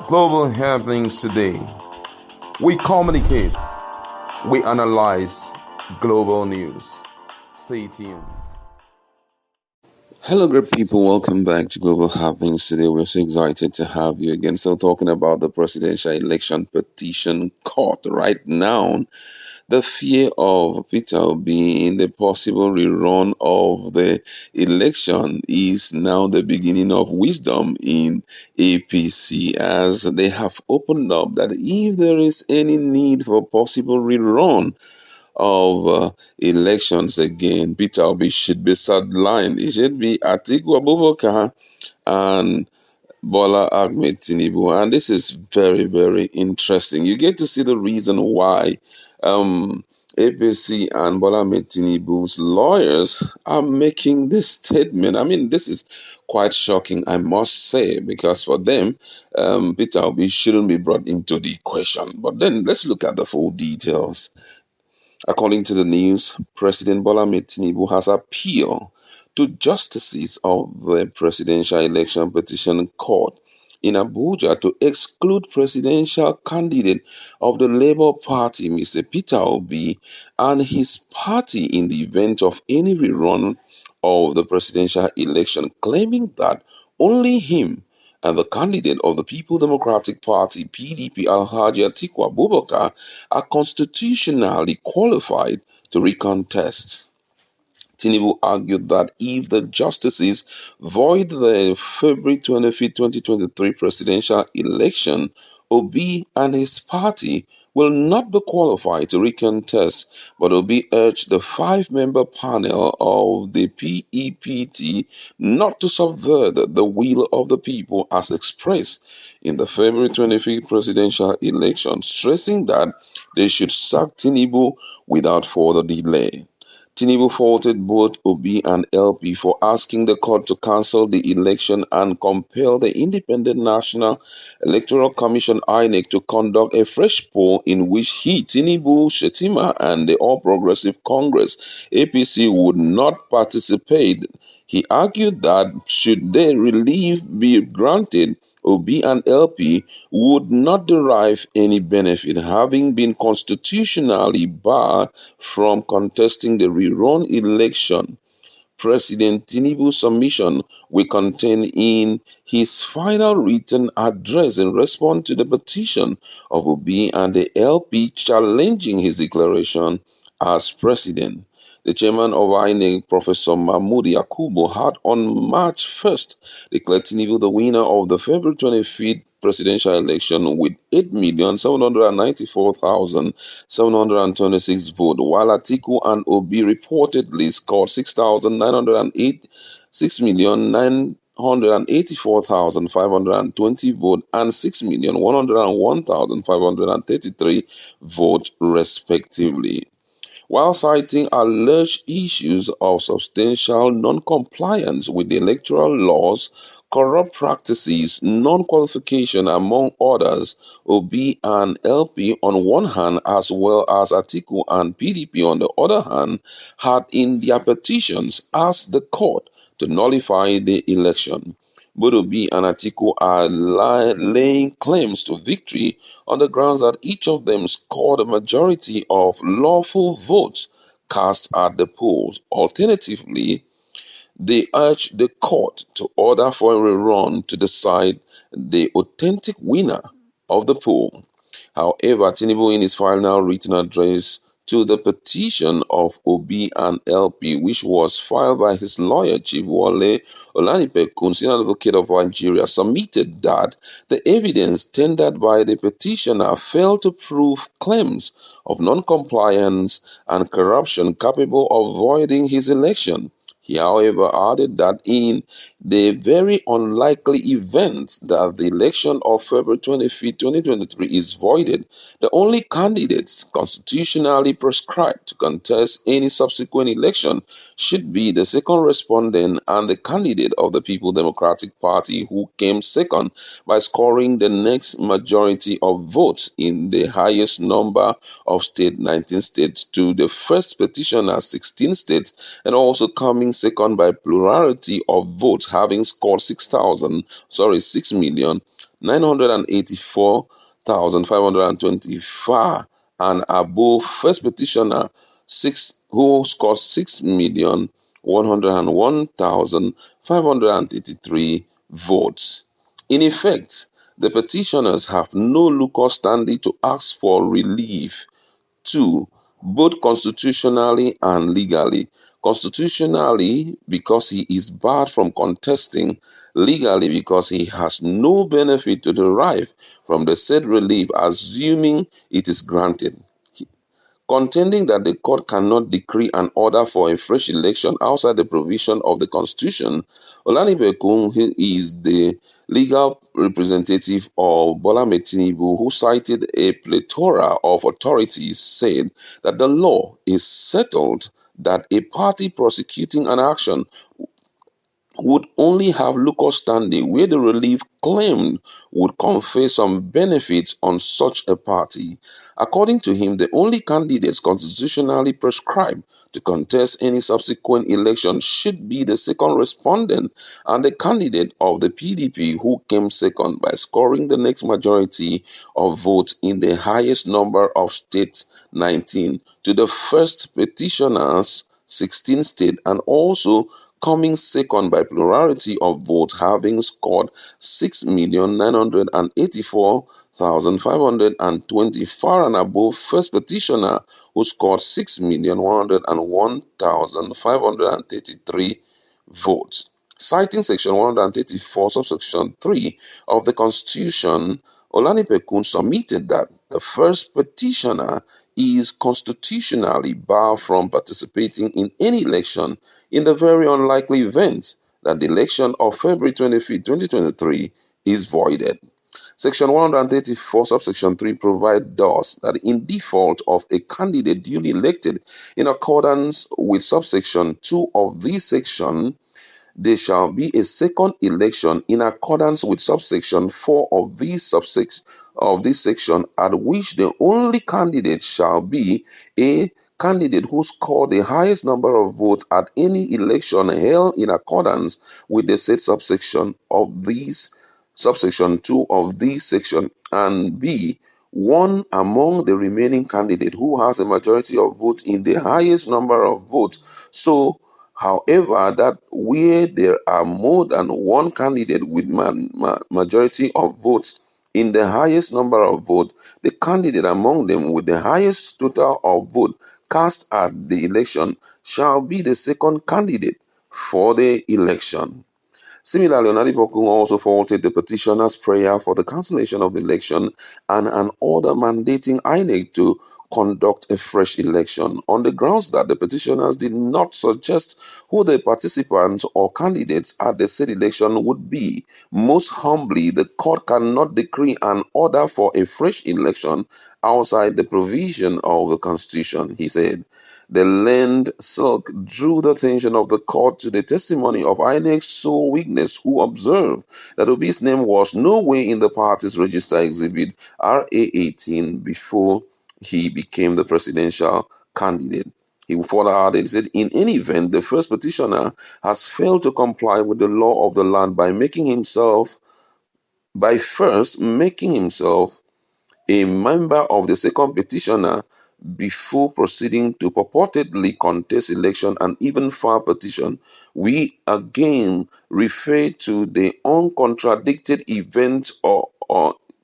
Global happenings today. We communicate, we analyze global news. Stay tuned. Hello, great people. Welcome back to Global Happenings. Today, we're so excited to have you again. Still talking about the presidential election petition court right now. The fear of Peter Obi in the possible rerun of the election is now the beginning of wisdom in APC, as they have opened up that if there is any need for possible rerun of elections again, Peter Obi should be sidelined. It should be Atiku Abubakar and Bola Ahmed Tinubu, and this is very, very interesting. You get to see the reason why APC and Bola Ahmed Tinubu's lawyers are making this statement. I mean, this is quite shocking, I must say, because for them, Peter Obi shouldn't be brought into the question. But then let's look at the full details. According to the news, President Bola Ahmed Tinubu has appealed to justices of the Presidential Election Petition Court in Abuja to exclude presidential candidate of the Labour Party, Mr. Peter Obi, and his party in the event of any rerun of the presidential election, claiming that only him and the candidate of the People Democratic Party (PDP) Alhaji Atiku Abubakar are constitutionally qualified to recontest. Tinubu argued that if the justices void the February 25, 2023 presidential election, Obi and his party will not be qualified to recontest, but Obi urged the five-member panel of the PEPT not to subvert the will of the people as expressed in the February 25th presidential election, stressing that they should sack Tinubu without further delay. Tinubu faulted both Obi and LP for asking the court to cancel the election and compel the Independent National Electoral Commission (INEC) to conduct a fresh poll in which he, Tinubu, Shetima, and the All Progressive Congress (APC) would not participate. He argued that should the relief be granted, Obi and LP would not derive any benefit, having been constitutionally barred from contesting the rerun election. President Tinubu's submission will contain in his final written address in response to the petition of Obi and the LP challenging his declaration as president. The chairman of INEC, Professor Mahmood Yakubu, had on March 1st declared Tinubu the winner of the February 25th presidential election with 8,794,726 votes, while Atiku and Obi reportedly scored 6,908, 6,984,520 votes and 6,101,533 votes, respectively. While citing alleged issues of substantial non-compliance with the electoral laws, corrupt practices, non-qualification, among others, Obi and LP on one hand, as well as Atiku and PDP on the other hand, had in their petitions asked the court to nullify the election. Both Obi and Atiku are laying claims to victory on the grounds that each of them scored a majority of lawful votes cast at the polls. Alternatively, they urge the court to order for a rerun to decide the authentic winner of the poll. However, Tinubu, in his final written address to the petition of Obi and LP, which was filed by his lawyer, Chief Wale Olanipekun, senior advocate of Nigeria, submitted that the evidence tendered by the petitioner failed to prove claims of non-compliance and corruption capable of voiding his election. He, however, added that in the very unlikely event that the election of February 25, 2023 is voided, the only candidates constitutionally prescribed to contest any subsequent election should be the second respondent and the candidate of the People Democratic Party who came second by scoring the next majority of votes in the highest number of states, 19 states, to the first petitioner, 16 states, and also coming second by plurality of votes, having scored 6,000, 6 million 984,524 and above first petitioner who scored 6,101,583 votes. In effect, the petitioners have no locus standi to ask for relief. 2. Both constitutionally and legally. Constitutionally, because he is barred from contesting; legally, because he has no benefit to derive from the said relief, assuming it is granted. Contending that the court cannot decree an order for a fresh election outside the provision of the Constitution, Olanipekun, who is the legal representative of Bola Tinubu, who cited a plethora of authorities, said that the law is settled that a party prosecuting an action would only have locus standi where the relief claimed would confer some benefits on such a party. According to him, the only candidates constitutionally prescribed to contest any subsequent election should be the second respondent and the candidate of the PDP who came second by scoring the next majority of votes in the highest number of states, 19, to the first petitioners, 16 states, and also coming second by plurality of votes, having scored 6,984,524 and above first petitioner who scored 6,101,533 votes. Citing Section 134, subsection 3 of the Constitution, Olanipekun submitted that the first petitioner is constitutionally barred from participating in any election in the very unlikely event that the election of February 25, 2023 is voided. Section 134, subsection 3 provides thus that in default of a candidate duly elected in accordance with subsection 2 of this section, there shall be a second election in accordance with subsection 4 of this section, at which the only candidate shall be a candidate who scored the highest number of votes at any election held in accordance with the said subsection 2 of this section, and b one among the remaining candidates who has a majority of votes in the highest number of votes. So, however, that where there are more than one candidate with majority of votes in the highest number of votes, the candidate among them with the highest total of votes cast at the election shall be the second candidate for the election. Similarly, Onadipokun also faulted the petitioner's prayer for the cancellation of the election and an order mandating INEC to conduct a fresh election on the grounds that the petitioners did not suggest who the participants or candidates at the said election would be. Most humbly, the court cannot decree an order for a fresh election outside the provision of the Constitution, he said. The learned Silk drew the attention of the court to the testimony of INEC's sole witness, who observed that Obi's name was nowhere in the party's register exhibit RA18 before he became the presidential candidate. He further added, said, in any event, the first petitioner has failed to comply with the law of the land by first making himself a member of the second petitioner before proceeding to purportedly contest election and even file petition. We again refer to the uncontradicted event or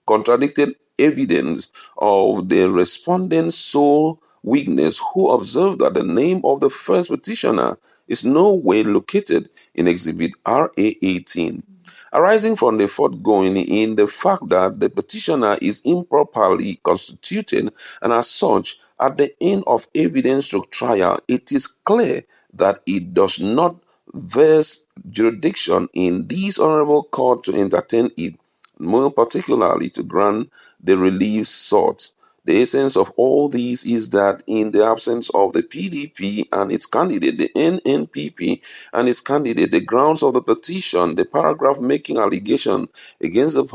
contradicted evidence of the respondent's sole witness, who observed that the name of the first petitioner is nowhere located in Exhibit RA18. Arising from the foregoing in the fact that the petitioner is improperly constituted and as such, at the end of evidence to trial, it is clear that it does not vest jurisdiction in this honorable court to entertain it, more particularly to grant the relief sought. The essence of all this is that in the absence of the PDP and its candidate, the NNPP, and its candidate, the grounds of the petition, the paragraph making allegation against the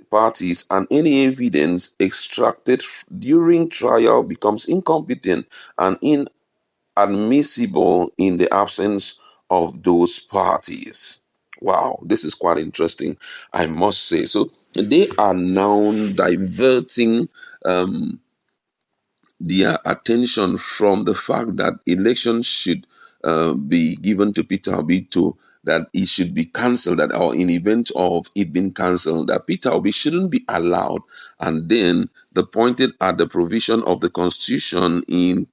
parties, and any evidence extracted during trial becomes incompetent and inadmissible in the absence of those parties. Wow, this is quite interesting, I must say. So they are now diverting um, their attention from the fact that elections should be given to Peter Obi to that it should be cancelled, that or in event of it being cancelled, that Peter Obi shouldn't be allowed, and then they pointed at the provision of the constitution in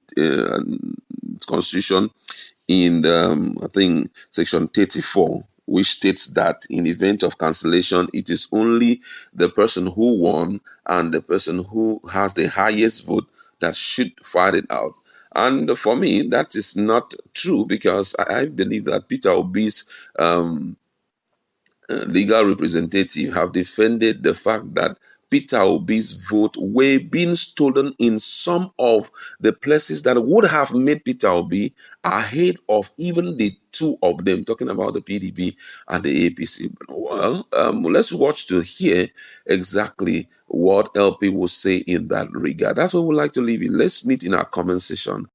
I think section 34, which states that in event of cancellation, it is only the person who won and the person who has the highest vote that should fight it out. And for me, that is not true, because I believe that Peter Obi's legal representative have defended the fact that Peter Obi's vote were being stolen in some of the places that would have made Peter Obi ahead of even the two of them, talking about the PDP and the APC. Well, let's watch to hear exactly what LP will say in that regard. That's what we'd like to leave it. Let's meet in our comment section